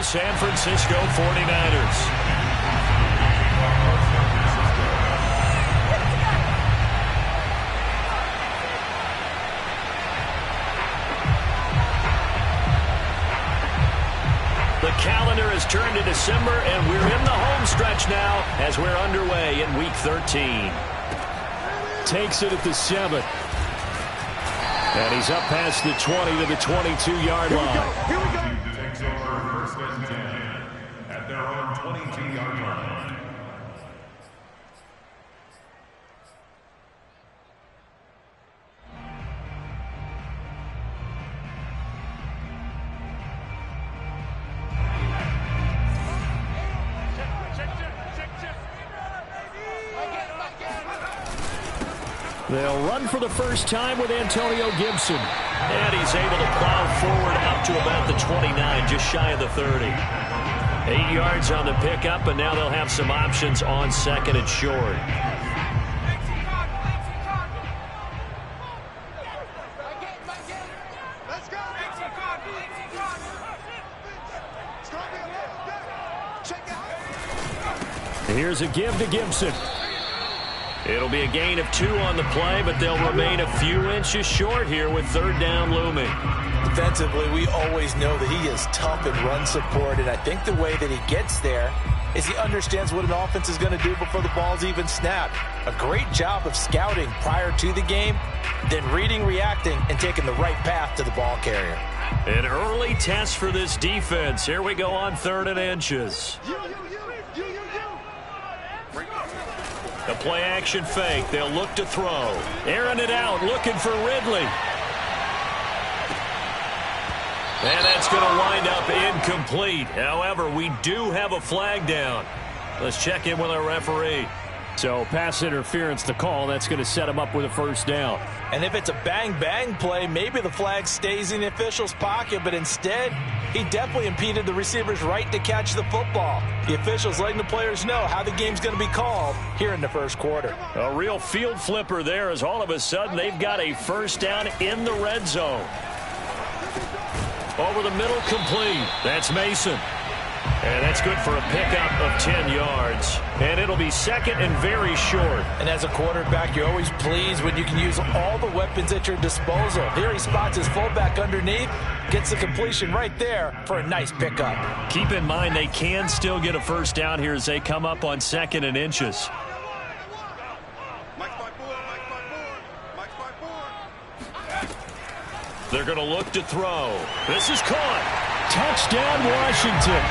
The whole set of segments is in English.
San Francisco 49ers. The calendar has turned to December, and we're in the home stretch now as we're underway in Week 13. Takes it at the 7. And he's up past the 20 to the 22-yard line. Here we go. Takes over first and 10 at their own 22-yard line. They'll run for the first time with Antonio Gibson. And he's able to plow forward up to about the 29, just shy of the 30. 8 yards on the pickup, and now they'll have some options on second and short. Here's a give to Gibson. It'll be a gain of 2 on the play, but they'll remain a few inches short here with third down looming. Defensively, we always know that he is tough in run support, and I think the way that he gets there is he understands what an offense is going to do before the ball's even snapped. A great job of scouting prior to the game, then reading, reacting, and taking the right path to the ball carrier. An early test for this defense. Here we go on 3rd and inches. The play-action fake. They'll look to throw. Airing it out, looking for Ridley. And that's going to wind up incomplete. However, we do have a flag down. Let's check in with our referee. So pass interference to call. That's going to set him up with a first down. And if it's a bang-bang play, maybe the flag stays in the official's pocket, but instead, he definitely impeded the receiver's right to catch the football. The officials letting the players know how the game's going to be called here in the first quarter. A real field flipper there as all of a sudden they've got a first down in the red zone. Over the middle, complete. That's Mason. And that's good for a pickup of 10 yards. And it'll be second and very short. And as a quarterback, you're always pleased when you can use all the weapons at your disposal. Here he spots his fullback underneath, gets the completion right there for a nice pickup. Keep in mind they can still get a first down here as they come up on 2nd and inches. They're going to look to throw. This is caught. Touchdown, Washington.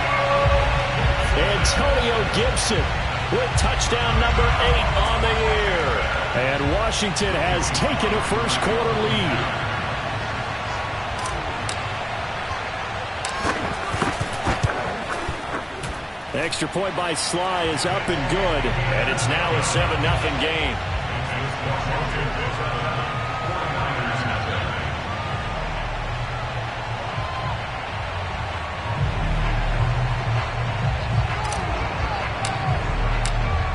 Antonio Gibson with touchdown number 8 on the year. And Washington has taken a first quarter lead. Extra point by Sly is up and good. And it's now a 7-0 game.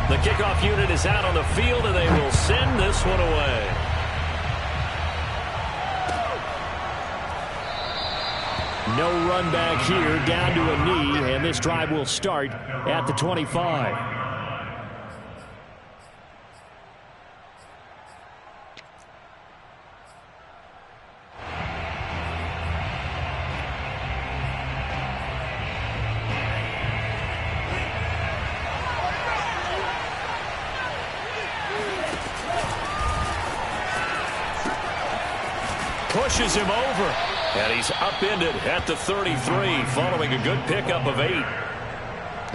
The kickoff unit is out on the field, and they will send this one away. No run back here, down to a knee, and this drive will start at the 25. Pushes him over, and he's upended at the 33 following a good pickup of 8.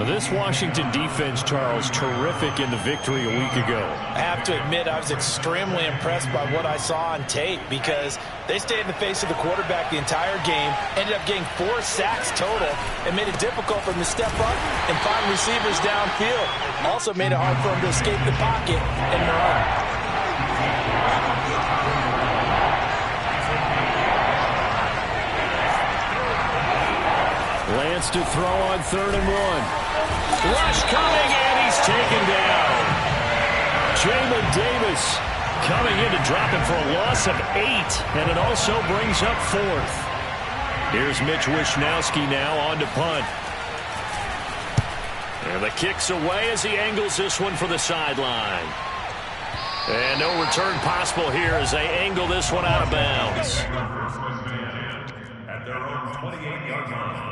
This Washington defense, Charles, terrific in the victory a week ago. I have to admit I was extremely impressed by what I saw on tape because they stayed in the face of the quarterback the entire game, ended up getting 4 sacks total, and made it difficult for him to step up and find receivers downfield. Also made it hard for him to escape the pocket and run. Lance to throw on 3rd and 1. Rush coming, and he's taken down. Jamin Davis coming in to drop him for a loss of 8, and it also brings up 4th. Here's Mitch Wishnowsky now on to punt. And the kick's away as he angles this one for the sideline. And no return possible here as they angle this one out of bounds. At their own 28-yard line.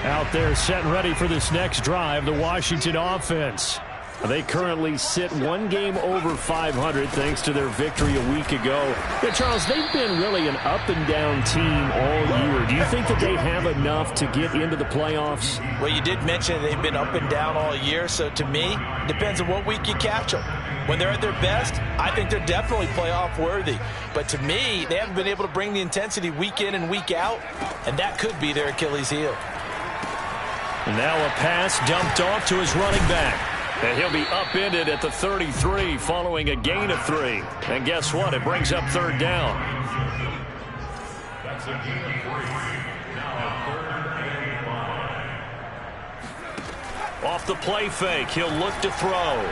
Out there set and ready for this next drive, the Washington offense. They currently sit one game over 500 thanks to their victory a week ago. Yeah, Charles, they've been really an up-and-down team all year. Do you think that they have enough to get into the playoffs? Well, you did mention they've been up and down all year, so to me, it depends on what week you catch them. When they're at their best, I think they're definitely playoff worthy. But to me, they haven't been able to bring the intensity week in and week out, and that could be their Achilles heel. And now a pass dumped off to his running back. And he'll be upended at the 33 following a gain of 3. And guess what? It brings up third down. That's a gain of 3. Now 3rd and 5. Off the play fake, he'll look to throw.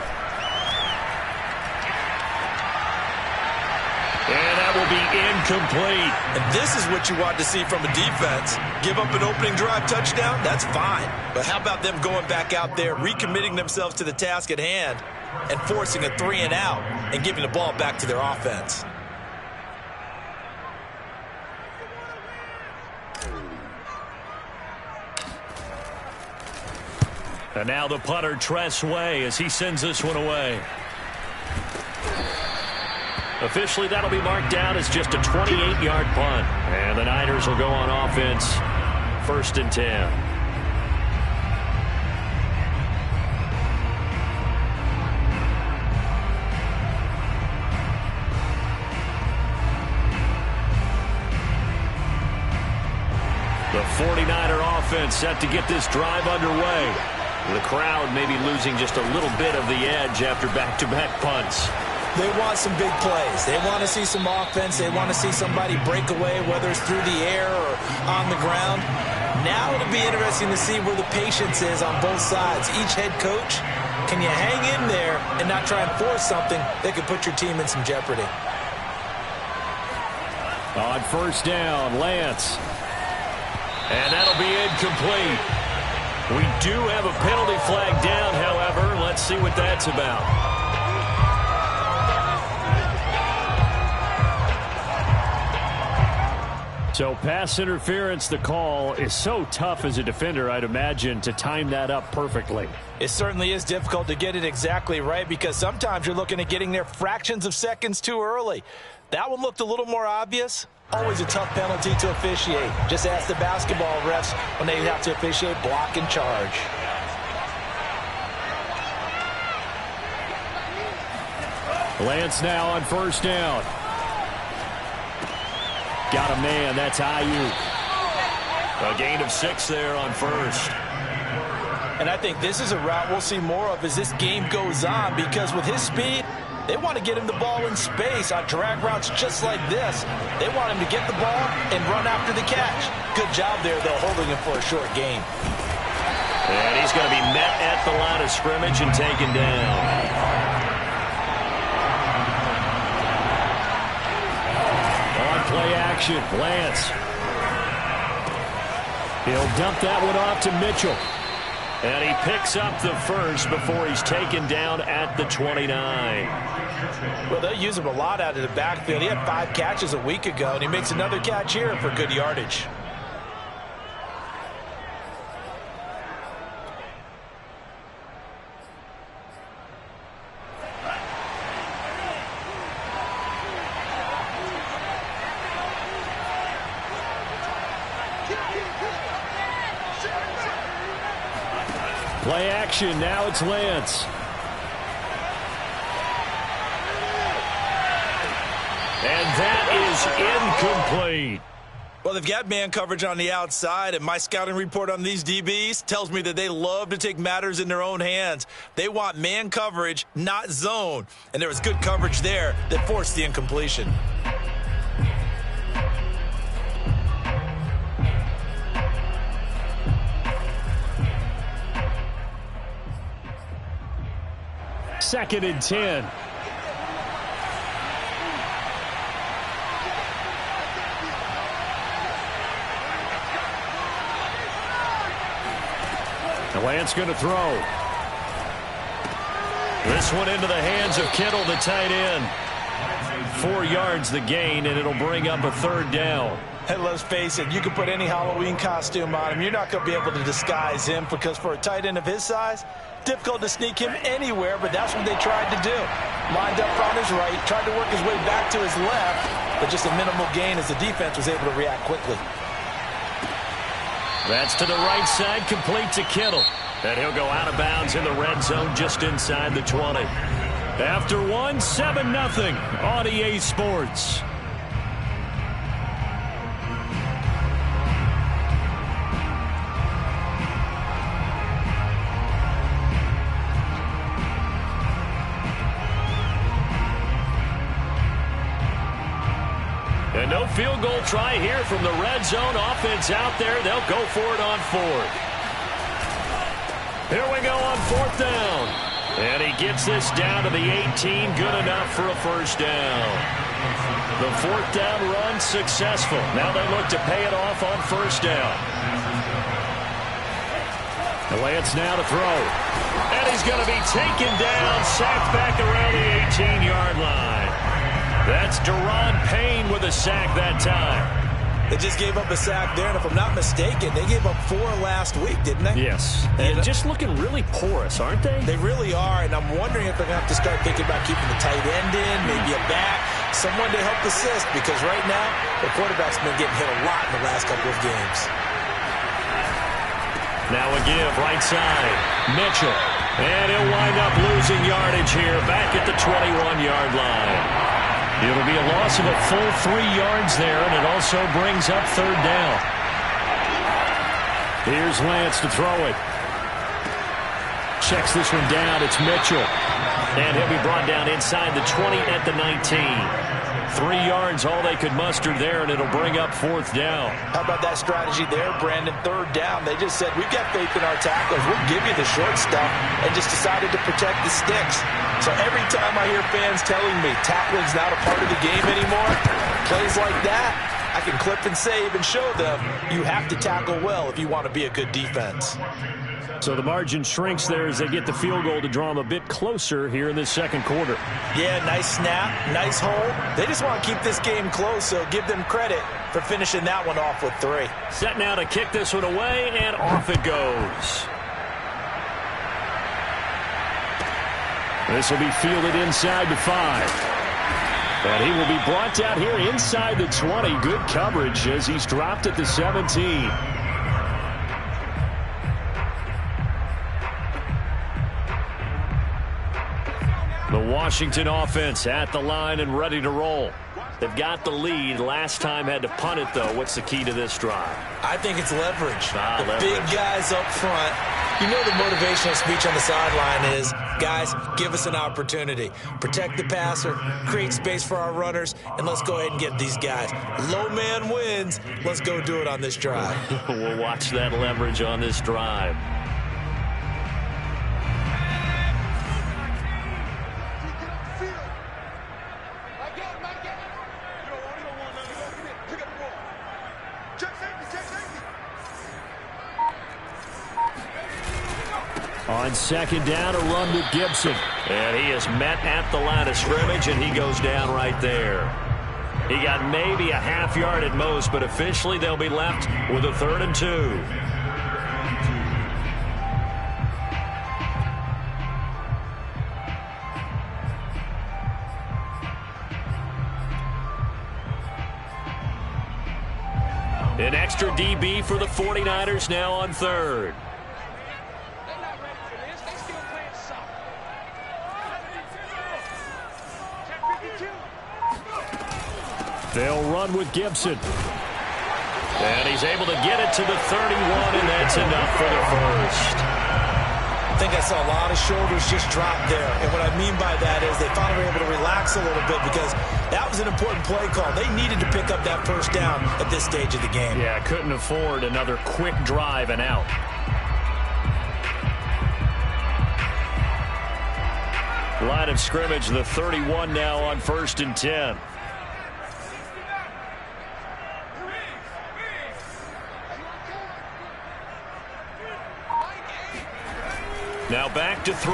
And that will be incomplete. And this is what you want to see from a defense. Give up an opening drive touchdown, that's fine. But how about them going back out there, recommitting themselves to the task at hand, and forcing a 3 and out, and giving the ball back to their offense? And now the punter, Tress Way, as he sends this one away. Officially, that'll be marked down as just a 28-yard punt. And the Niners will go on offense, 1st and 10. The 49er offense set to get this drive underway. The crowd may be losing just a little bit of the edge after back-to-back punts. They want some big plays. They want to see some offense. They want to see somebody break away, whether it's through the air or on the ground. Now it'll be interesting to see where the patience is on both sides. Each head coach, can you hang in there and not try and force something that could put your team in some jeopardy? On 1st down, Lance. And that'll be incomplete. We do have a penalty flag down, however. Let's see what that's about. So pass interference, the call is so tough as a defender, I'd imagine, to time that up perfectly. It certainly is difficult to get it exactly right because sometimes you're looking at getting there fractions of seconds too early. That one looked a little more obvious. Always a tough penalty to officiate. Just ask the basketball refs when they have to officiate block and charge. Lance now on 1st down. Got a man, that's Ayuk. A gain of 6 there on 1st. And I think this is a route we'll see more of as this game goes on because with his speed, they want to get him the ball in space on drag routes just like this. They want him to get the ball and run after the catch. Good job there, though, holding him for a short gain. And he's going to be met at the line of scrimmage and taken down. Play action, Lance. He'll dump that one off to Mitchell. And he picks up the 1st before he's taken down at the 29. Well, they'll use him a lot out of the backfield. He had 5 catches a week ago, and he makes another catch here for good yardage. Play action, now it's Lance. And that is incomplete. Well, they've got man coverage on the outside, and my scouting report on these DBs tells me that they love to take matters in their own hands. They want man coverage, not zone. And there was good coverage there that forced the incompletion. 2nd and 10. Lance going to throw. This one into the hands of Kittle, the tight end. 4 yards the gain, and it'll bring up a 3rd down. And let's face it, you can put any Halloween costume on him. You're not going to be able to disguise him because for a tight end of his size, difficult to sneak him anywhere, but that's what they tried to do. Lined up on his right, tried to work his way back to his left, but just a minimal gain as the defense was able to react quickly. That's to the right side, complete to Kittle. And he'll go out of bounds in the red zone just inside the 20. After 1, 7-0 on EA Sports. And no field goal try here from the red zone. Offense out there. They'll go for it on 4th. Here we go on 4th down. And he gets this down to the 18. Good enough for a 1st down. The 4th down run successful. Now they look to pay it off on 1st down. Lance now to throw. And he's going to be taken down, sacked back around the 18-yard line. That's Daron Payne with a sack that time. They just gave up a sack there, and if I'm not mistaken, they gave up 4 last week, didn't they? Yes. And just looking really porous, aren't they? They really are, and I'm wondering if they're going to have to start thinking about keeping the tight end in, maybe a back, someone to help assist, because right now, the quarterback's been getting hit a lot in the last couple of games. Now a give, right side. Mitchell. And he'll wind up losing yardage here, back at the 21-yard line. It'll be a loss of a full 3 yards there, and it also brings up 3rd down. Here's Lance to throw it. Checks this one down. It's Mitchell. And he'll be brought down inside the 20 at the 19. 3 yards, all they could muster there, and it'll bring up 4th down. How about that strategy there, Brandon? 3rd down. They just said, we've got faith in our tacklers. We'll give you the short stuff, and just decided to protect the sticks. So every time I hear fans telling me tackling's not a part of the game anymore, plays like that, I can clip and save and show them you have to tackle well if you want to be a good defense. So the margin shrinks there as they get the field goal to draw them a bit closer here in the 2nd quarter. Yeah, nice snap, nice hold. They just want to keep this game close, so give them credit for finishing that one off with 3. Set now to kick this one away, and off it goes. This will be fielded inside the 5. And he will be brought down here inside the 20. Good coverage as he's dropped at the 17. The Washington offense at the line and ready to roll. They've got the lead. Last time had to punt it, though. What's the key to this drive? I think it's leverage. Leverage. Big guys up front. You know the motivational speech on the sideline is, guys, give us an opportunity. Protect the passer, create space for our runners, and let's go ahead and get these guys. Low man wins. Let's go do it on this drive. We'll watch that leverage on this drive. On 2nd down, a run with Gibson. And he is met at the line of scrimmage, and he goes down right there. He got maybe a half yard at most, but officially they'll be left with a 3rd and 2. An extra DB for the 49ers now on 3rd. They'll run with Gibson. And he's able to get it to the 31, and that's enough for the 1st. I think I saw a lot of shoulders just drop there. And what I mean by that is they finally were able to relax a little bit because that was an important play call. They needed to pick up that 1st down at this stage of the game. Yeah, couldn't afford another quick drive and out. Line of scrimmage, the 31 now on 1st and 10. Now back to throw.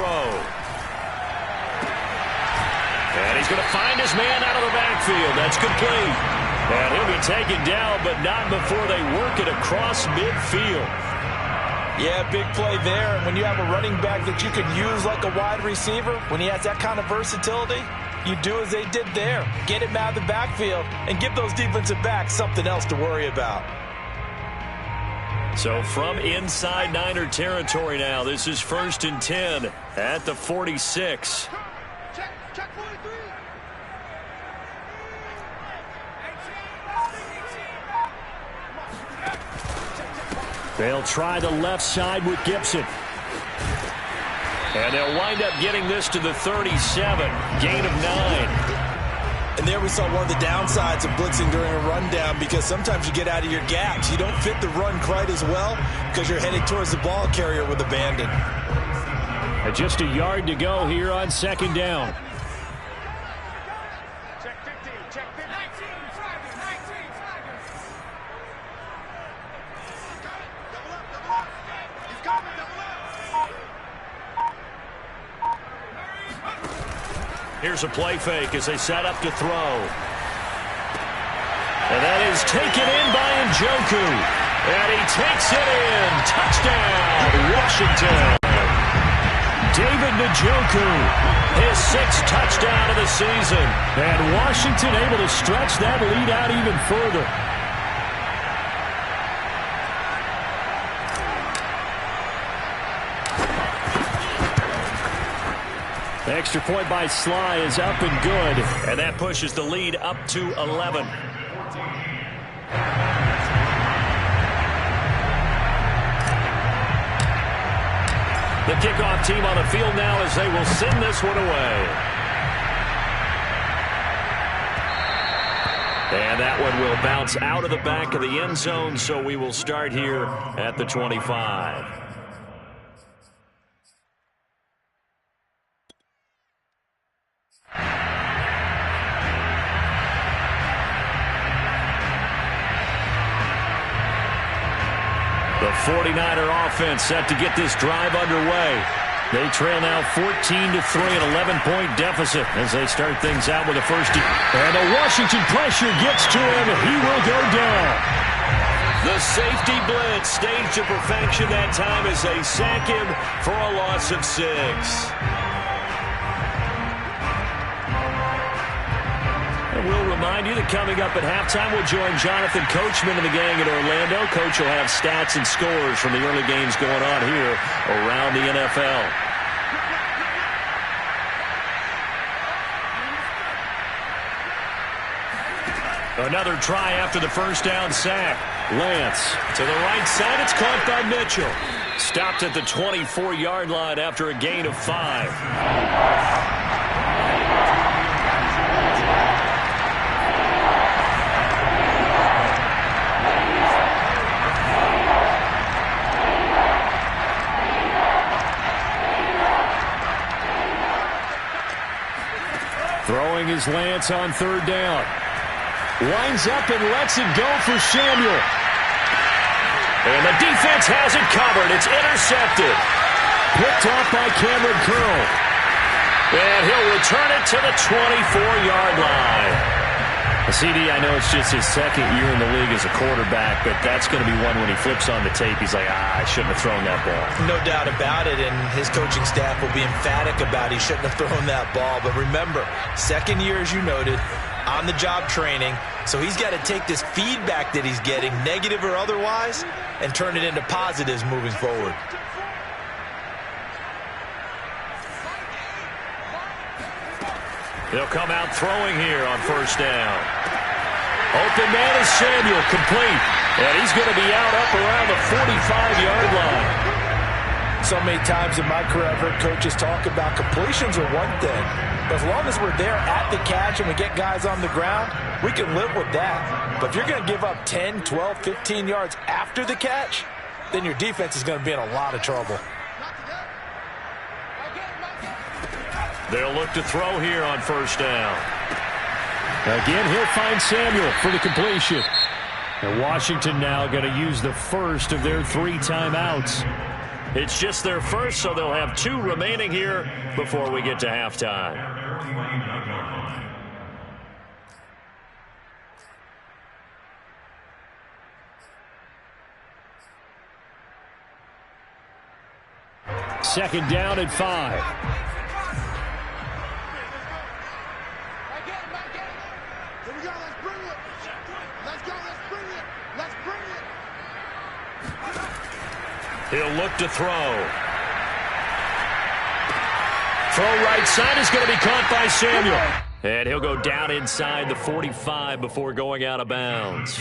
And he's going to find his man out of the backfield. That's complete. And he'll be taken down, but not before they work it across midfield. Yeah, big play there. And when you have a running back that you can use like a wide receiver, when he has that kind of versatility, you do as they did there. Get him out of the backfield and give those defensive backs something else to worry about. So from inside Niner territory now, this is 1st and 10 at the 46. Check 43. They'll try the left side with Gibson. And they'll wind up getting this to the 37. Gain of 9. And there we saw one of the downsides of blitzing during a rundown, because sometimes you get out of your gaps. You don't fit the run quite as well because you're heading towards the ball carrier with abandon. And just a yard to go here on 2nd down. Check 15. Check 15. 19. Double up. He's coming. Double up. Here's a play fake as they set up to throw. And that is taken in by Njoku. And he takes it in. Touchdown, Washington. David Njoku, His 6th touchdown of the season. and Washington able to stretch that lead out even further. The extra point by Sly is up and good. And that pushes the lead up to 11. The kickoff team on the field now as they will send this one away. And that one will bounce out of the back of the end zone, so we will start here at the 25. The 49er offense set to get this drive underway. They trail now 14-3, an 11-point deficit as they start things out with a first. And the Washington pressure gets to him. He will go down. The safety blitz staged to perfection that time as they sack him for a loss of 6. And we'll remind you that coming up at halftime, we'll join Jonathan Coachman and the gang in Orlando. Coach will have stats and scores from the early games going on here around the NFL. Another try after the first down sack. Lance to the right side. It's caught by Mitchell. Stopped at the 24-yard line after a gain of 5. Throwing his Lance on 3rd down. Winds up and lets it go for Samuel. And the defense has it covered. It's intercepted. Picked off by Cameron Curl. And he'll return it to the 24-yard line. CD, I know it's just his 2nd year in the league as a quarterback, but that's going to be one when he flips on the tape, he's like, I shouldn't have thrown that ball. No doubt about it, and his coaching staff will be emphatic about he shouldn't have thrown that ball. But remember, 2nd year, as you noted, on-the-job training, so he's got to take this feedback that he's getting, negative or otherwise, and turn it into positives moving forward. They'll come out throwing here on 1st down. Open man is Samuel, complete. And he's going to be out up around the 45-yard line. So many times in my career, I've heard coaches talk about completions are one thing. But as long as we're there at the catch and we get guys on the ground, we can live with that. But if you're going to give up 10, 12, 15 yards after the catch, then your defense is going to be in a lot of trouble. They'll look to throw here on first down. Again, he'll find Samuel for the completion. And Washington now going to use the first of their 3 timeouts. It's just their first, so they'll have 2 remaining here before we get to halftime. Second down at 5. Here we go. Let's bring it. Let's go. Let's bring it. Let's bring it. He'll look to throw. Throw right side is going to be caught by Samuel. And he'll go down inside the 45 before going out of bounds.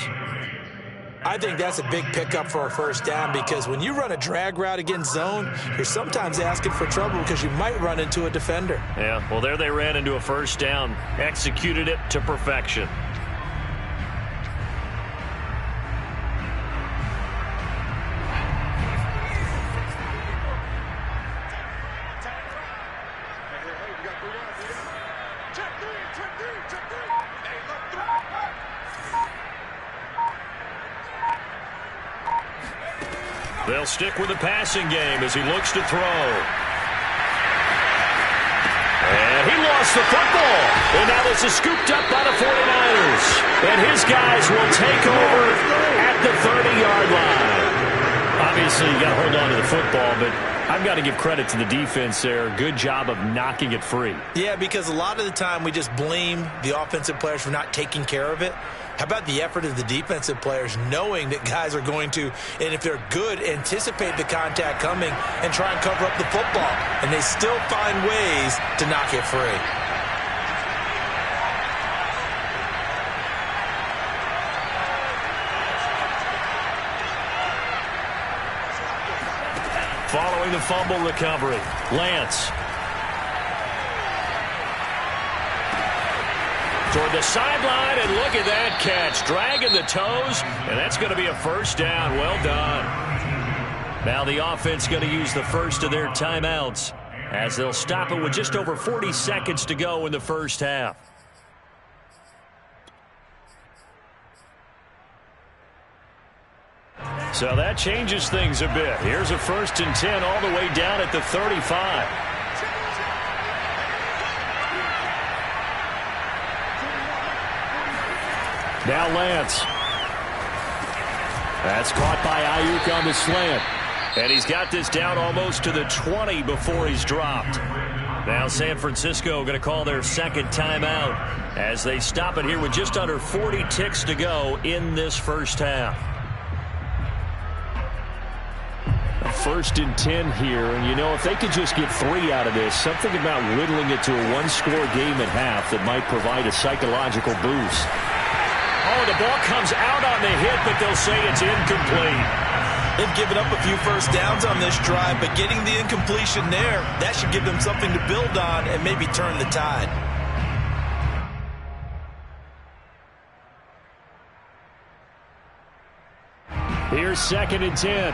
I think that's a big pickup for a first down because when you run a drag route against zone, you're sometimes asking for trouble because you might run into a defender. Yeah, well, there they ran into a first down. Executed it to perfection. They'll stick with the passing game as he looks to throw. And he lost the football. And now this is scooped up by the 49ers. And his guys will take over at the 30-yard line. Obviously, you got to hold on to the football, but I've got to give credit to the defense there. Good job of knocking it free. Yeah, because a lot of the time we just blame the offensive players for not taking care of it. How about the effort of the defensive players knowing that guys are going to, and if they're good, anticipate the contact coming and try and cover up the football. And they still find ways to knock it free. Following the fumble recovery, Lance. Toward the sideline, and look at that catch. Dragging the toes, and that's going to be a first down. Well done. Now the offense going to use the first of their timeouts as they'll stop it with just over 40 seconds to go in the first half. So that changes things a bit. Here's a 1st and 10 all the way down at the 35. Now Lance. That's caught by Ayuk on the slant. And he's got this down almost to the 20 before he's dropped. Now San Francisco going to call their second timeout as they stop it here with just under 40 ticks to go in this first half. 1st and 10 here, and you know, if they could just get 3 out of this, something about whittling it to a 1-score game at half that might provide a psychological boost. Oh, the ball comes out on the hit, but they'll say it's incomplete. They've given up a few first downs on this drive, but getting the incompletion there, that should give them something to build on and maybe turn the tide. Here's 2nd and 10.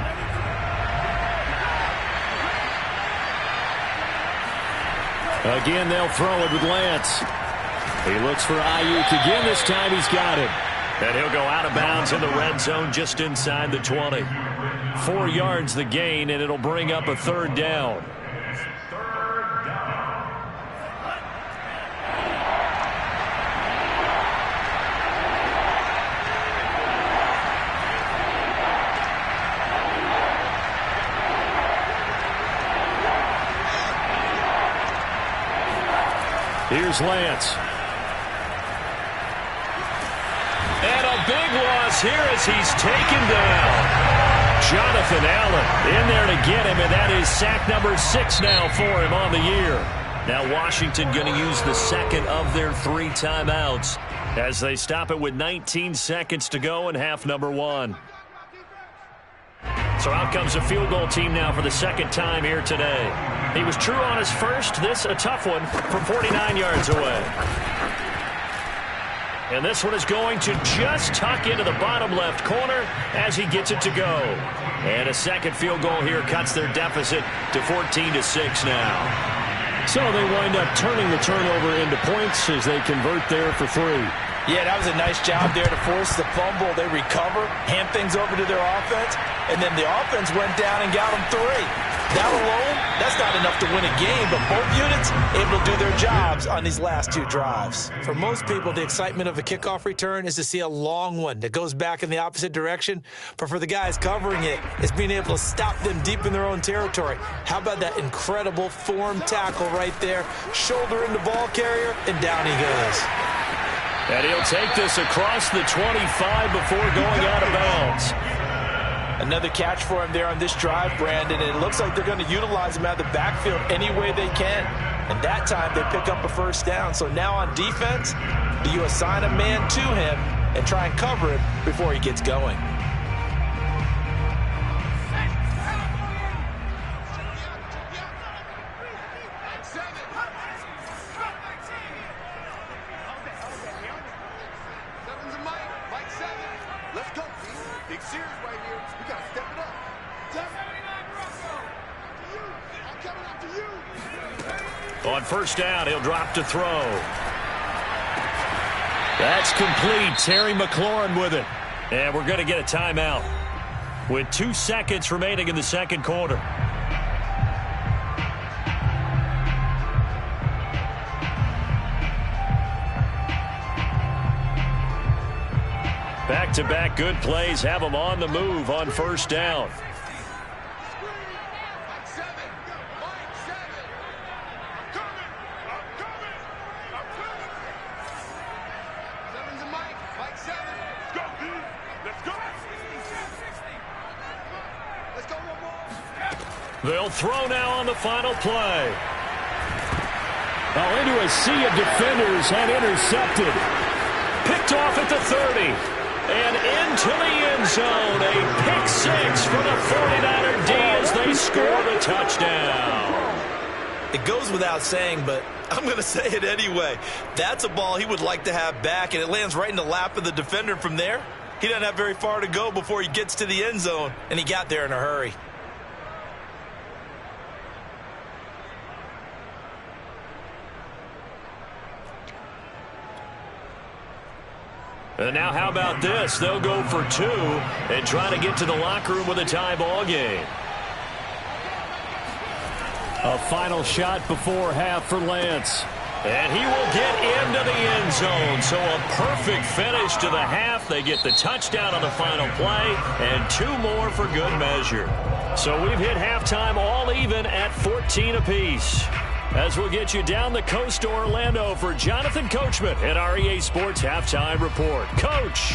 Again, they'll throw it with Lance. He looks for Ayuk again. This time he's got it. And he'll go out of bounds in the red zone just inside the 20. 4 yards the gain, and it'll bring up a 3rd down. Here's Lance. And a big loss here as he's taken down. Jonathan Allen in there to get him, and that is sack number 6 now for him on the year. Now Washington going to use the second of their 3 timeouts as they stop it with 19 seconds to go in half number 1. So out comes a field goal team now for the second time here today. He was true on his first. This a tough one from 49 yards away. And this one is going to just tuck into the bottom left corner as he gets it to go. And a second field goal here cuts their deficit to 14-6 now. So they wind up turning the turnover into points as they convert there for 3. Yeah, that was a nice job there to force the fumble. They recover, hand things over to their offense, and then the offense went down and got them 3. That alone, that's not enough to win a game, but both units able to do their jobs on these last 2 drives. For most people, the excitement of a kickoff return is to see a long one that goes back in the opposite direction. But for the guys covering it, it's being able to stop them deep in their own territory. How about that incredible form tackle right there? Shoulder in the ball carrier, and down he goes. And he'll take this across the 25 before going out of bounds. Another catch for him there on this drive, Brandon, and it looks like they're going to utilize him out of the backfield any way they can. And that time they pick up a first down. So now on defense, do you assign a man to him and try and cover him before he gets going? On first down, he'll drop to throw. That's complete. Terry McLaurin with it. And we're going to get a timeout with 2 seconds remaining in the second quarter. Back-to-back good plays have them on the move on first down. They'll throw now on the final play. Well, into a sea of defenders and intercepted. Picked off at the 30. And into the end zone. A pick 6 for the 49er D as they score the touchdown. It goes without saying, but I'm going to say it anyway. That's a ball he would like to have back, and it lands right in the lap of the defender from there. He doesn't have very far to go before he gets to the end zone, and he got there in a hurry. And now how about this? They'll go for 2 and try to get to the locker room with a tie ball game. A final shot before half for Lance. And he will get into the end zone. So a perfect finish to the half. They get the touchdown on the final play and 2 more for good measure. So we've hit halftime all even at 14 apiece. As we'll get you down the coast to Orlando for Jonathan Coachman at our EA Sports Halftime Report. Coach.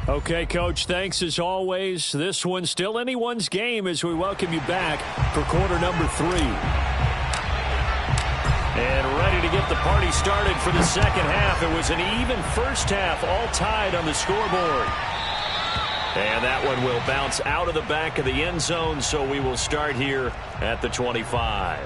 Okay, Coach, thanks as always. This one's still anyone's game as we welcome you back for quarter number 3. And ready to get the party started for the second half. It was an even first half, all tied on the scoreboard. And that one will bounce out of the back of the end zone, so we will start here at the 25.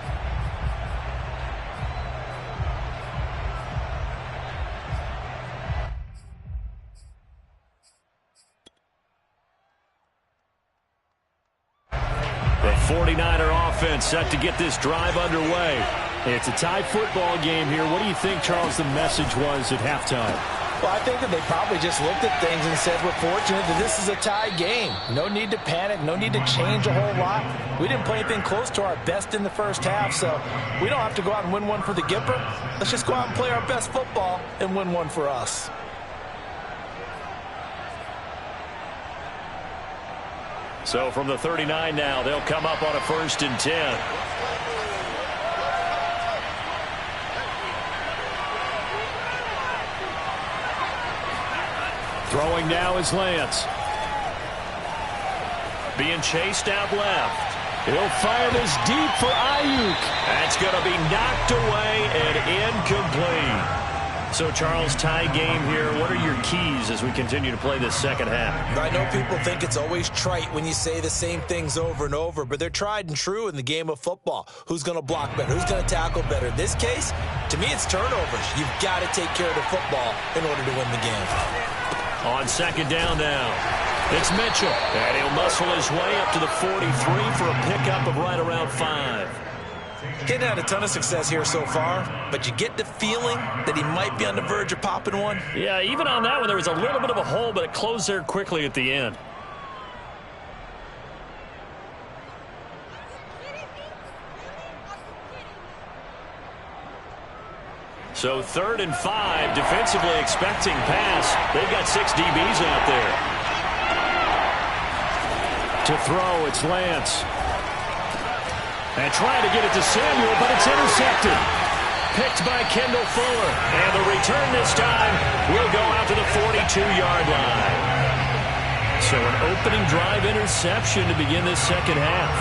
The 49er offense set to get this drive underway. It's a tie football game here. What do you think, Charles, the message was at halftime? Well, I think that they probably just looked at things and said, we're fortunate that this is a tie game. No need to panic. No need to change a whole lot. We didn't play anything close to our best in the first half, so we don't have to go out and win one for the Gipper. Let's just go out and play our best football and win one for us. So from the 39 now, they'll come up on a 1st and 10. Throwing now is Lance. Being chased out left. He'll fire this deep for Ayuk. That's going to be knocked away and incomplete. So, Charles, tie game here. What are your keys as we continue to play this second half? I know people think it's always trite when you say the same things over and over, but they're tried and true in the game of football. Who's going to block better? Who's going to tackle better? In this case, to me, it's turnovers. You've got to take care of the football in order to win the game. On second down now, it's Mitchell. And he'll muscle his way up to the 43 for a pickup of right around 5. He hadn't had a ton of success here so far, but you get the feeling that he might be on the verge of popping one. Yeah, even on that one, there was a little bit of a hole, but it closed there quickly at the end. So 3rd and 5, defensively expecting pass. They've got 6 DBs out there. To throw, it's Lance. And trying to get it to Samuel, but it's intercepted. Picked by Kendall Fuller. And the return this time will go out to the 42-yard line. So an opening drive interception to begin this second half.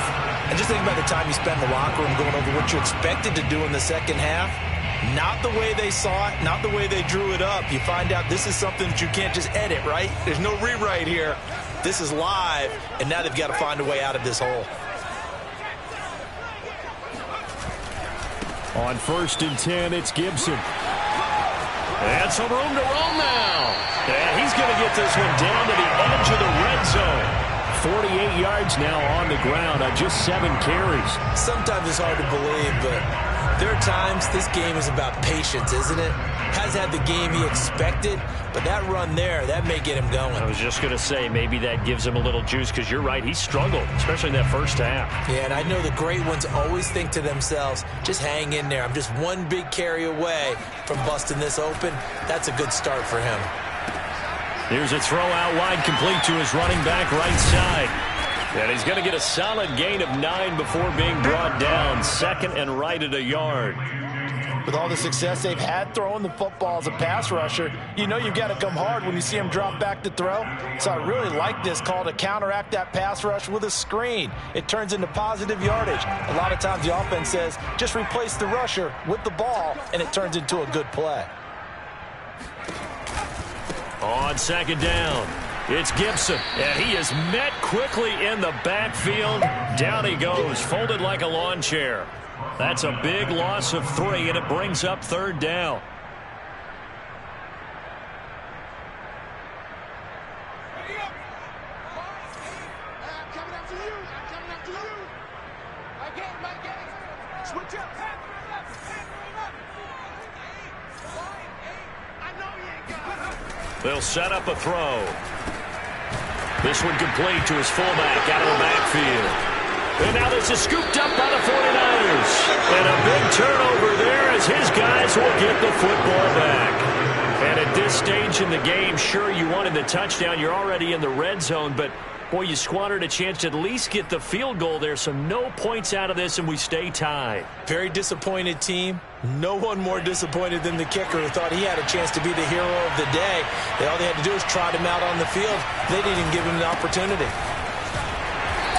And just think about the time you spent in the locker room going over what you expected to do in the second half. Not the way they saw it, not the way they drew it up. You find out this is something that you can't just edit, right? There's no rewrite here. This is live, and now they've got to find a way out of this hole. On 1st and 10, it's Gibson. And some room to roam now. And he's going to get this one down to the edge of the red zone. 48 yards now on the ground on just 7 carries. Sometimes it's hard to believe, but there are times this game is about patience, isn't it? Has had the game he expected, but that run there, that may get him going. I was just going to say, maybe that gives him a little juice, because you're right, he struggled, especially in that first half. Yeah, and I know the great ones always think to themselves, just hang in there. I'm just one big carry away from busting this open. That's a good start for him. Here's a throw out wide, complete to his running back right side. And he's going to get a solid gain of 9 before being brought down. 2nd and right at a yard. With all the success they've had throwing the football as a pass rusher, you know you've got to come hard when you see him drop back to throw. So I really like this call to counteract that pass rush with a screen. It turns into positive yardage. A lot of times the offense says, just replace the rusher with the ball, and it turns into a good play. On 2nd down, it's Gibson, and he is met quickly in the backfield. Down he goes, folded like a lawn chair. That's a big loss of 3, and it brings up 3rd down. I'm coming after you. I'm coming after you. My game. Switch up. I know you ain't got it. They'll set up a throw. This one complete to his fullback out of the backfield. And now this is scooped up by the 49ers. And a big turnover there as his guys will get the football back. And at this stage in the game, sure, you wanted the touchdown. You're already in the red zone, but boy, you squandered a chance to at least get the field goal there. So no points out of this, and we stay tied. Very disappointed team. No one more disappointed than the kicker, who thought he had a chance to be the hero of the day. All they had to do was trot him out on the field. They didn't even give him the opportunity.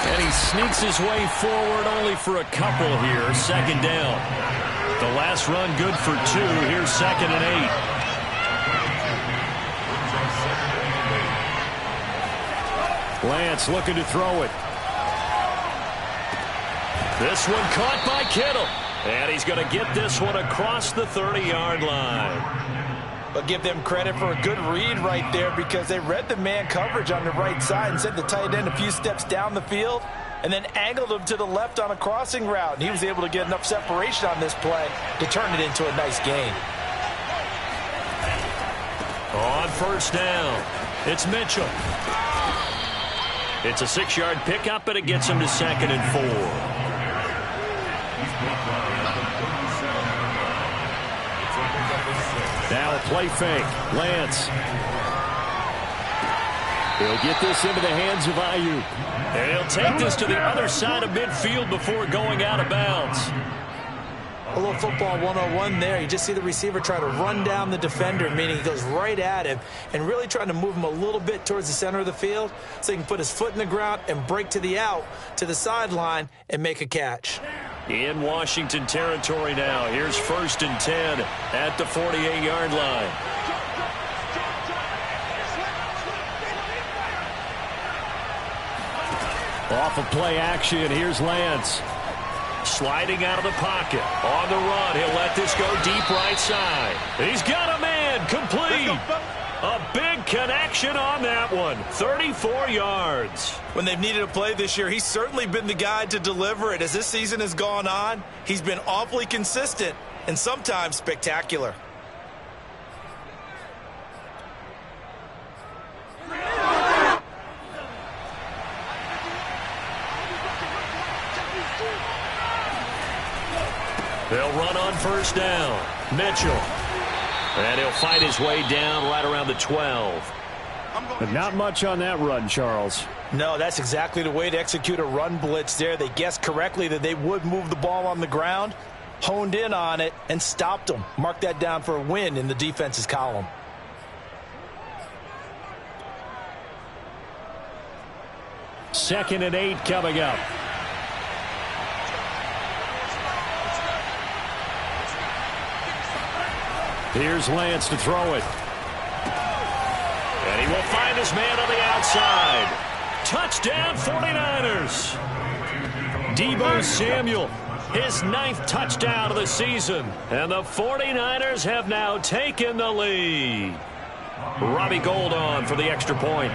And he sneaks his way forward only for a couple here. 2nd down. The last run good for 2. Here's 2nd and 8. Lance looking to throw it. This one caught by Kittle. And he's going to get this one across the 30-yard line. But give them credit for a good read right there, because they read the man coverage on the right side and sent the tight end a few steps down the field and then angled him to the left on a crossing route. And he was able to get enough separation on this play to turn it into a nice gain. On 1st down, it's Mitchell. It's a 6-yard pickup, but it gets him to 2nd and 4. Now a play fake. Lance. He'll get this into the hands of Ayuk. And he'll take this to the other side of midfield before going out of bounds. A little football 101 there. You just see the receiver try to run down the defender, meaning he goes right at him, and really trying to move him a little bit towards the center of the field so he can put his foot in the ground and break to the out, to the sideline, and make a catch. In Washington territory now. Here's 1st and 10 at the 48-yard line. Off of play action, here's Lance. Sliding out of the pocket. On the run, he'll let this go deep right side. He's got a man, complete. A big connection on that one. 34 yards. When they've needed a play this year, he's certainly been the guy to deliver it. As this season has gone on, he's been awfully consistent and sometimes spectacular. They'll run on first down. Mitchell. And he'll fight his way down right around the 12. But not much on that run, Charles. No, that's exactly the way to execute a run blitz there. They guessed correctly that they would move the ball on the ground, honed in on it, and stopped them. Mark that down for a win in the defense's column. Second and 8 coming up. Here's Lance to throw it. And he will find his man on the outside. Touchdown 49ers. Deebo Samuel, his 9th touchdown of the season. And the 49ers have now taken the lead. Robbie Gould on for the extra point.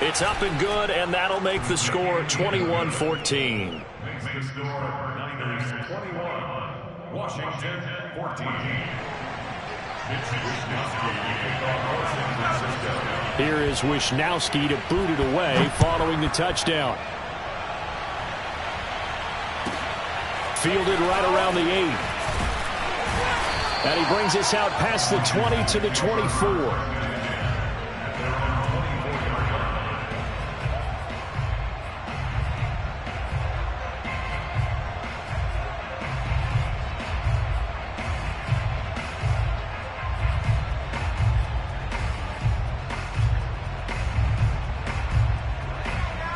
It's up and good, and that'll make the score 21-14. Makes the score Niners 21, Washington 14. Here is Wishnowski to boot it away following the touchdown. Fielded right around the 8. And he brings us out past the 20 to the 24.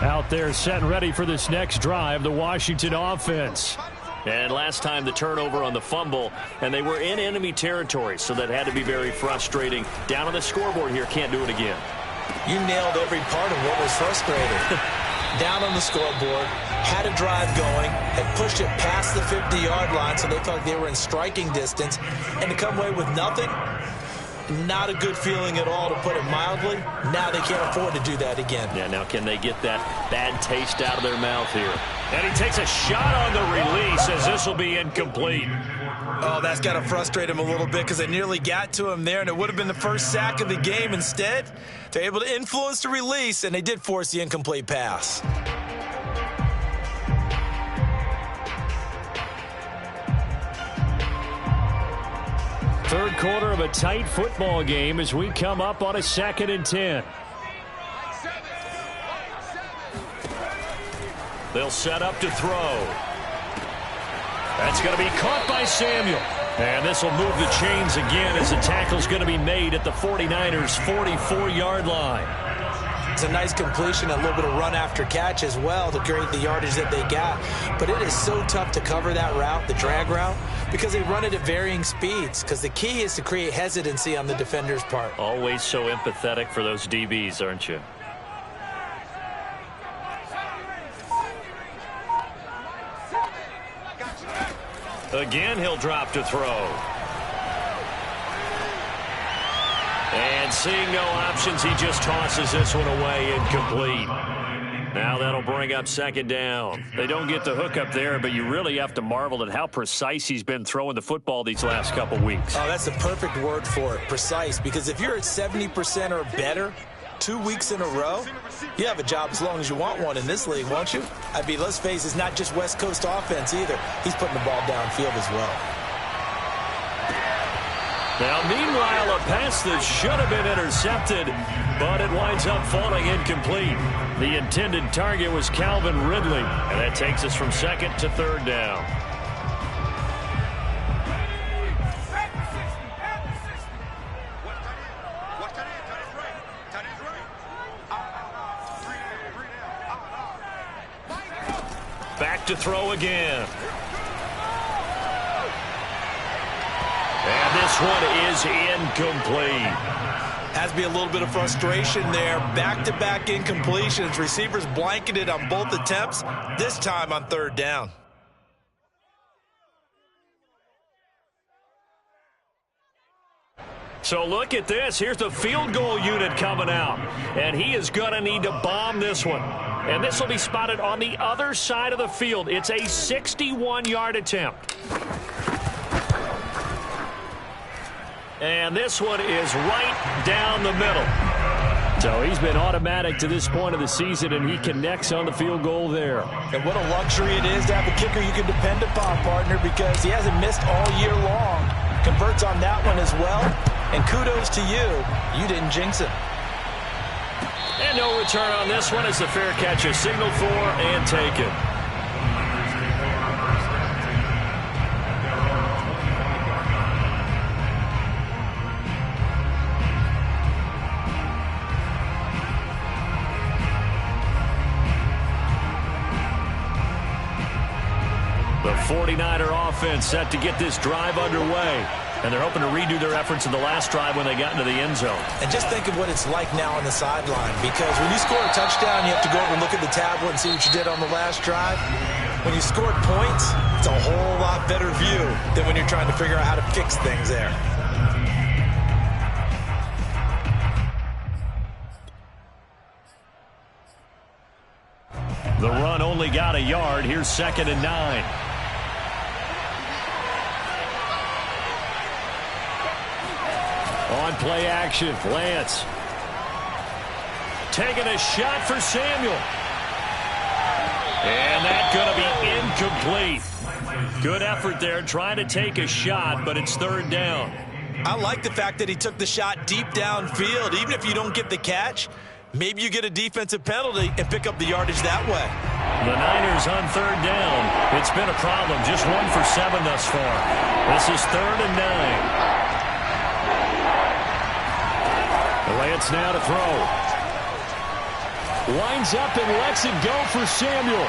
Out there set and ready for this next drive, the Washington offense. And last time the turnover on the fumble, and they were in enemy territory, so that had to be very frustrating. Down on the scoreboard here, can't do it again. You nailed every part of what was frustrating. Down on the scoreboard, had a drive going, had pushed it past the 50-yard line, so they thought they were in striking distance, and to come away with nothing, not a good feeling at all, to put it mildly. Now they can't afford to do that again. Yeah, now can they get that bad taste out of their mouth here? And he takes a shot on the release as this will be incomplete. Oh, that's got to frustrate him a little bit because they nearly got to him there, and it would have been the first sack of the game. Instead, they're able to influence the release, and they did force the incomplete pass. Third quarter of a tight football game as we come up on a 2nd and 10. They'll set up to throw. That's going to be caught by Samuel. And this will move the chains again as the tackle's going to be made at the 49ers' 44-yard line. It's a nice completion, a little bit of run after catch as well to create the yardage that they got. But it is so tough to cover that route, the drag route, because they run it at varying speeds. Because the key is to create hesitancy on the defender's part. Always so empathetic for those DBs, aren't you? Again, he'll drop to throw. And seeing no options, he just tosses this one away, incomplete. Now that'll bring up 2nd down. They don't get the hook up there, but you really have to marvel at how precise he's been throwing the football these last couple weeks. Oh, that's the perfect word for it, precise. Because if you're at 70% or better 2 weeks in a row, you have a job as long as you want one in this league, won't you? I mean, let's face it, it's not just West Coast offense either. He's putting the ball downfield as well. Now, meanwhile, a pass that should have been intercepted, but it winds up falling incomplete. The intended target was Calvin Ridley, and that takes us from 2nd to 3rd down. Back to throw again. And this one is incomplete. Has to be a little bit of frustration there. Back-to-back incompletions. Receivers blanketed on both attempts, this time on 3rd down. So look at this. Here's the field goal unit coming out. And he is going to need to bomb this one. And this will be spotted on the other side of the field. It's a 61-yard attempt. And this one is right down the middle. So he's been automatic to this point of the season, and he connects on the field goal there. And what a luxury it is to have a kicker you can depend upon, partner, because he hasn't missed all year long. Converts on that one as well. And kudos to you. You didn't jinx him. And no return on this one as the fair catch is signaled for and taken. The 49er offense set to get this drive underway. And they're hoping to redo their efforts in the last drive when they got into the end zone. And just think of what it's like now on the sideline, because when you score a touchdown, you have to go over and look at the tablet and see what you did on the last drive. When you scored points, it's a whole lot better view than when you're trying to figure out how to fix things there. The run only got a yard. Here's 2nd and 9. On play action, Lance. Taking a shot for Samuel. And that's going to be incomplete. Good effort there trying to take a shot, but it's 3rd down. I like the fact that he took the shot deep downfield. Even if you don't get the catch, maybe you get a defensive penalty and pick up the yardage that way. The Niners on 3rd down. It's been a problem. Just 1 for 7 thus far. This is 3rd and 9. Lance now to throw. Winds up and lets it go for Samuel.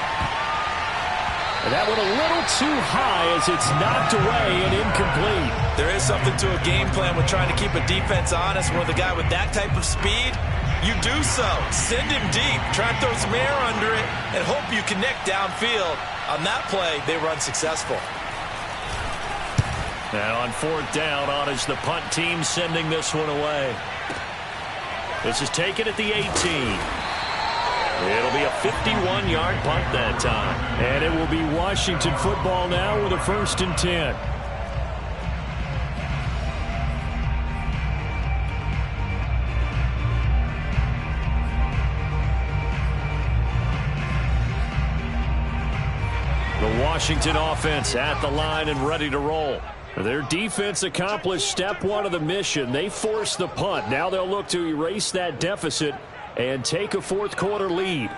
And that one a little too high as it's knocked away and incomplete. There is something to a game plan with trying to keep a defense honest. With a guy with that type of speed, you do so. Send him deep. Try and throw some air under it and hope you connect downfield. On that play, they run successful. Now on 4th down, on is the punt team sending this one away. This is taken at the 18. It'll be a 51-yard punt that time. And it will be Washington football now with a 1st and 10. The Washington offense at the line and ready to roll. Their defense accomplished step 1 of the mission. They forced the punt. Now they'll look to erase that deficit and take a 4th quarter lead.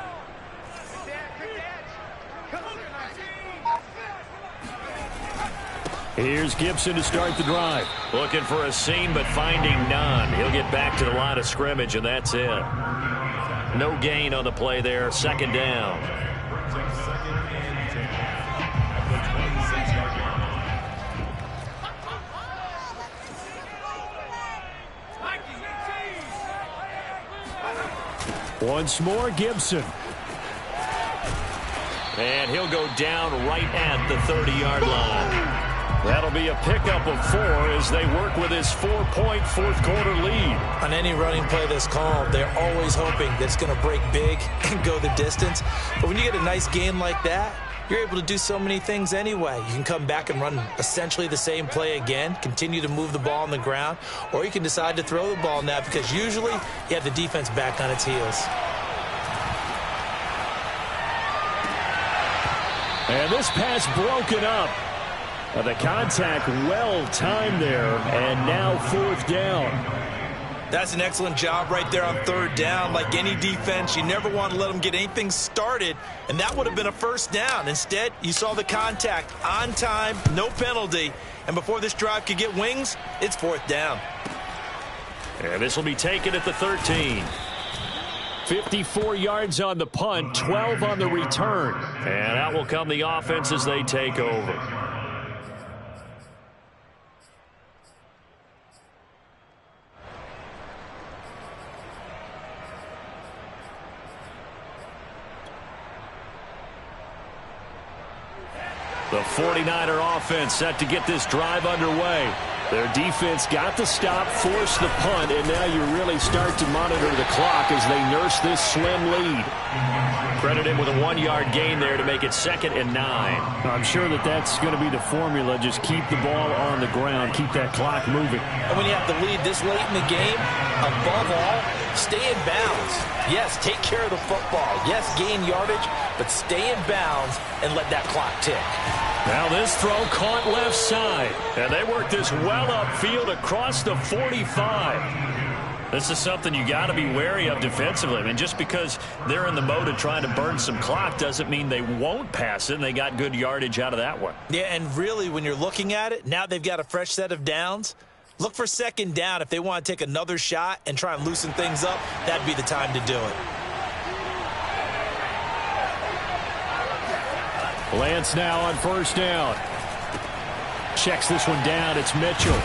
Here's Gibson to start the drive. Looking for a seam but finding none. He'll get back to the line of scrimmage and that's it. No gain on the play there. 2nd down. Once more, Gibson. And he'll go down right at the 30-yard line. That'll be a pickup of 4 as they work with his 4-point 4th quarter lead. On any running play that's called, they're always hoping that it's going to break big and go the distance. But when you get a nice game like that, you're able to do so many things anyway. You can come back and run essentially the same play again, continue to move the ball on the ground, or you can decide to throw the ball now because usually you have the defense back on its heels. And this pass broken up. The contact well timed there, and now 4th down. That's an excellent job right there on 3rd down. Like any defense, you never want to let them get anything started, and that would have been a 1st down. Instead, you saw the contact on time, no penalty, and before this drive could get wings, it's 4th down. And this will be taken at the 13. 54 yards on the punt, 12 on the return. And out will come the offense as they take over. The 49er offense set to get this drive underway. Their defense got the stop, forced the punt, and now you really start to monitor the clock as they nurse this slim lead. Credit him with a 1-yard gain there to make it 2nd and 9. I'm sure that that's going to be the formula. Just keep the ball on the ground, keep that clock moving. And when you have the lead this late in the game, above all, stay in bounds. Yes, take care of the football. Yes, gain yardage, but stay in bounds and let that clock tick. Now this throw caught left side. And they work this well upfield across the 45. This is something you got to be wary of defensively. I mean, just because they're in the mode of trying to burn some clock doesn't mean they won't pass it, and they got good yardage out of that one. Yeah, and really, when you're looking at it, now they've got a fresh set of downs. Look for 2nd down. If they want to take another shot and try and loosen things up, that'd be the time to do it. Lance now on 1st down. Checks this one down. It's Mitchell.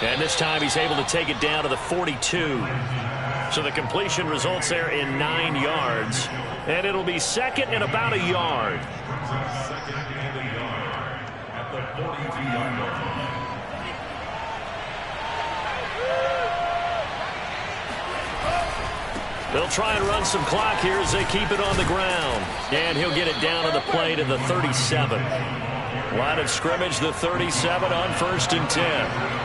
And this time he's able to take it down to the 42. So the completion results there in 9 yards. And it'll be 2nd and about a yard. 2nd and a yard at the 42-yard line. They'll try and run some clock here as they keep it on the ground. And he'll get it down on the play to the 37. Line of scrimmage, the 37 on 1st and 10.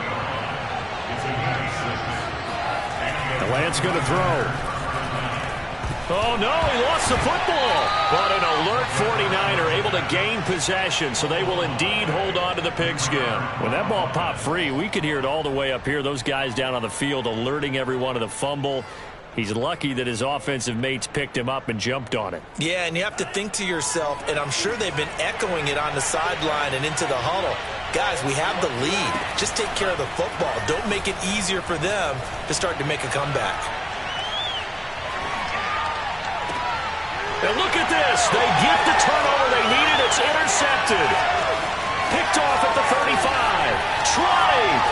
Lance going to throw. Oh, no, he lost the football. But an alert 49er able to gain possession, so they will indeed hold on to the pigskin. When that ball popped free, we could hear it all the way up here. Those guys down on the field alerting everyone of the fumble. He's lucky that his offensive mates picked him up and jumped on it. Yeah, and you have to think to yourself, and I'm sure they've been echoing it on the sideline and into the huddle. Guys, we have the lead. Just take care of the football. Don't make it easier for them to start to make a comeback. And look at this. They get the turnover they needed. It's intercepted. Picked off at the 35. Tried.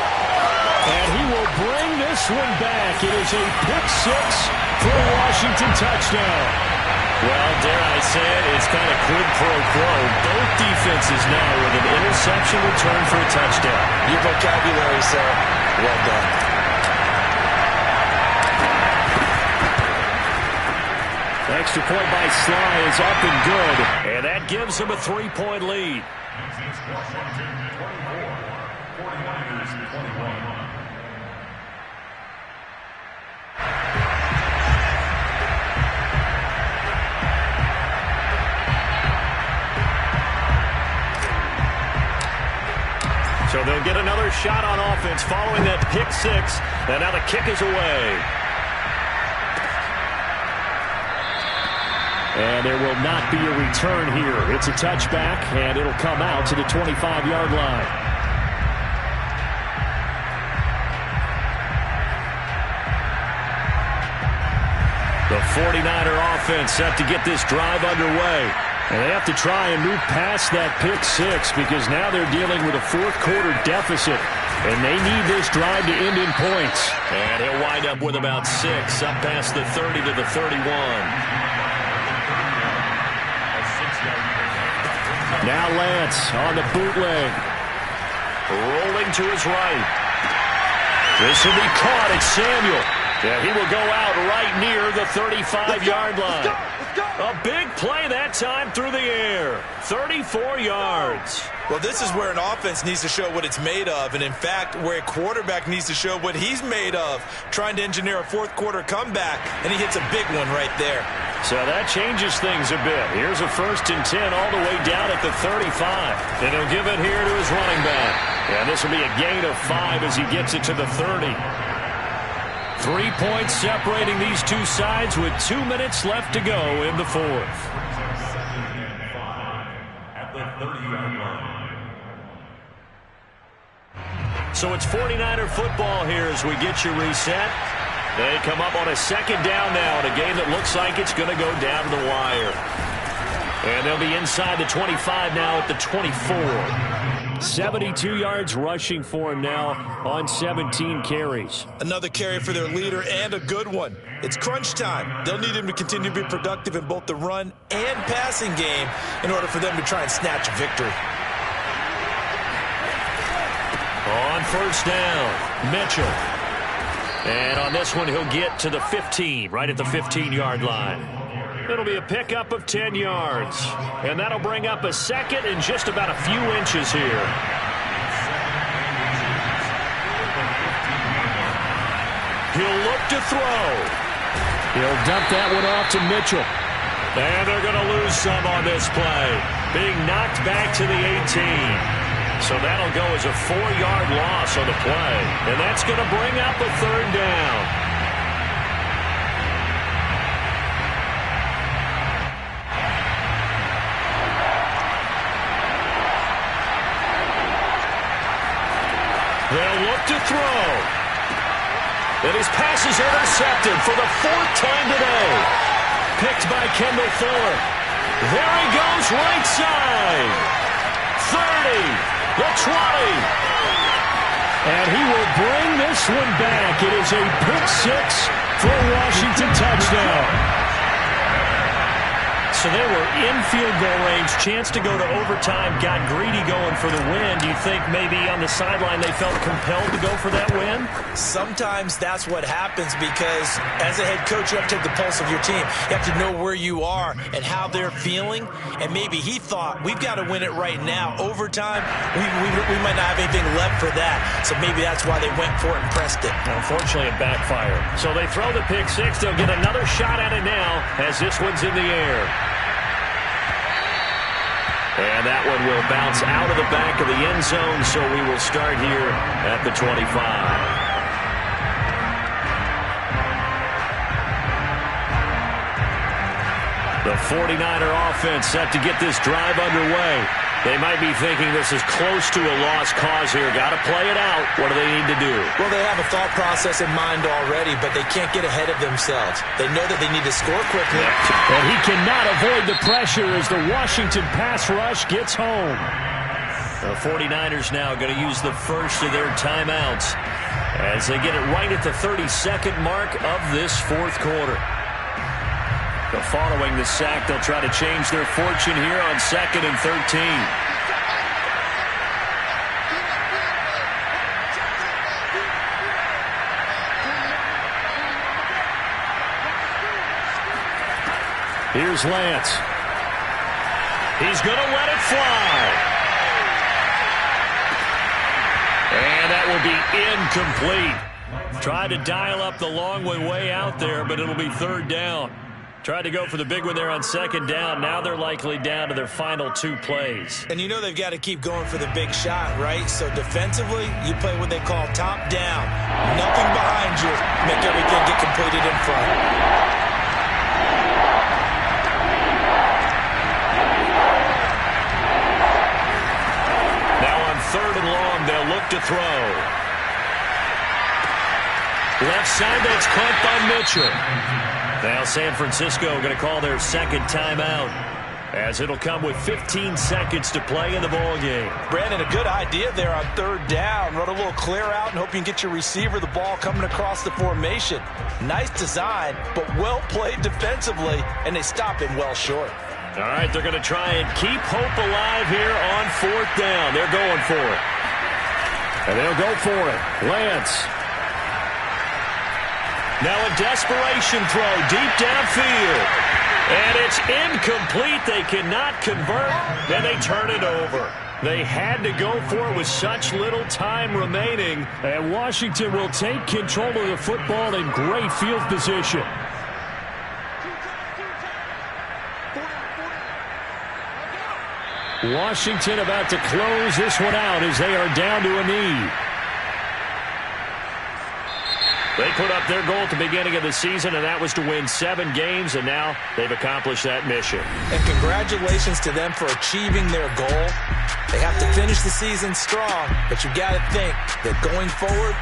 And he will bring this one back. It is a pick-6 for a Washington touchdown. Well, dare I say it, it's kind of quid pro quo. Both defenses now with an interception return for a touchdown. Your vocabulary, sir. Well done. Extra point by Sly is up and good. And that gives them a 3-point lead. This is Washington 24, 49ers 21. So they'll get another shot on offense following that pick-6. And now the kick is away. And there will not be a return here. It's a touchback, and it'll come out to the 25-yard line. The 49er offense set to get this drive underway. And they have to try and move past that pick-6 because now they're dealing with a fourth-quarter deficit. And they need this drive to end in points. And he'll wind up with about 6, up past the 30 to the 31. Now Lance on the bootleg. Rolling to his right. This will be caught. It's Samuel. Yeah, he will go out right near the 35-yard line. A big play that time through the air. 34 yards. Well, this is where an offense needs to show what it's made of, and in fact, where a quarterback needs to show what he's made of, trying to engineer a fourth-quarter comeback, and he hits a big one right there. So that changes things a bit. Here's a 1st and 10 all the way down at the 35. And he'll give it here to his running back. And this will be a gain of 5 as he gets it to the 30. 3 points separating these two sides with 2 minutes left to go in the fourth. 2nd and 5 at the 30-yard line. So it's 49er football here as we get you reset. They come up on a 2nd down now in a game that looks like it's going to go down to the wire. And they'll be inside the 25 now at the 24. 72 yards rushing for him now on 17 carries. Another carry for their leader and a good one. It's crunch time. They'll need him to continue to be productive in both the run and passing game in order for them to try and snatch a victory. On first down. Mitchell. And on this one, he'll get to the 15, right at the 15-yard line. It'll be a pickup of 10 yards. And that'll bring up a second and just about a few inches here. He'll look to throw. He'll dump that one off to Mitchell. And they're going to lose some on this play. Being knocked back to the 18. So that'll go as a 4-yard loss on the play. And that's going to bring up a third down. They'll look to throw. And his pass is intercepted for the 4th time today. Picked by Kendall Fuller. There he goes, right side. 30, the 20. And he will bring this one back. It is a pick six for a Washington touchdown. So they were in field goal range, chance to go to overtime, got greedy going for the win. Do you think maybe on the sideline they felt compelled to go for that win? Sometimes that's what happens because as a head coach, you have to take the pulse of your team. You have to know where you are and how they're feeling. And maybe he thought, we've got to win it right now. Overtime, we might not have anything left for that. So maybe that's why they went for it and pressed it. Unfortunately, it backfired. So they throw the pick six. They'll get another shot at it now as this one's in the air. And that one will bounce out of the back of the end zone, so we will start here at the 25. The 49er offense set to get this drive underway. They might be thinking this is close to a lost cause here. Got to play it out. What do they need to do? Well, they have a thought process in mind already, but they can't get ahead of themselves. They know that they need to score quickly. And he cannot avoid the pressure as the Washington pass rush gets home. The 49ers now going to use the first of their timeouts as they get it right at the 32nd mark of this 4th quarter. Following the sack, they'll try to change their fortune here on 2nd and 13. Here's Lance. He's going to let it fly. And that will be incomplete. Tried to dial up the long way out there, but it'll be 3rd down. Tried to go for the big one there on 2nd down. Now they're likely down to their final 2 plays. And you know they've got to keep going for the big shot, right? So defensively, you play what they call top down. Nothing behind you. Make everything get completed in front. Now on 3rd and long, they'll look to throw. Left side, that's caught by Mitchell. Now San Francisco going to call their 2nd timeout as it'll come with 15 seconds to play in the ball game. Brandon, a good idea there on 3rd down. Run a little clear out and hope you can get your receiver the ball coming across the formation. Nice design, but well played defensively, and they stop him well short. All right, they're going to try and keep hope alive here on 4th down. They're going for it. And they'll go for it. Lance. Now a desperation throw deep downfield. And it's incomplete. They cannot convert. Then they turn it over. They had to go for it with such little time remaining. And Washington will take control of the football in great field position. Washington about to close this one out as they are down to a knee. They put up their goal at the beginning of the season, and that was to win 7 games, and now they've accomplished that mission. And congratulations to them for achieving their goal. They have to finish the season strong, but you got to think that going forward,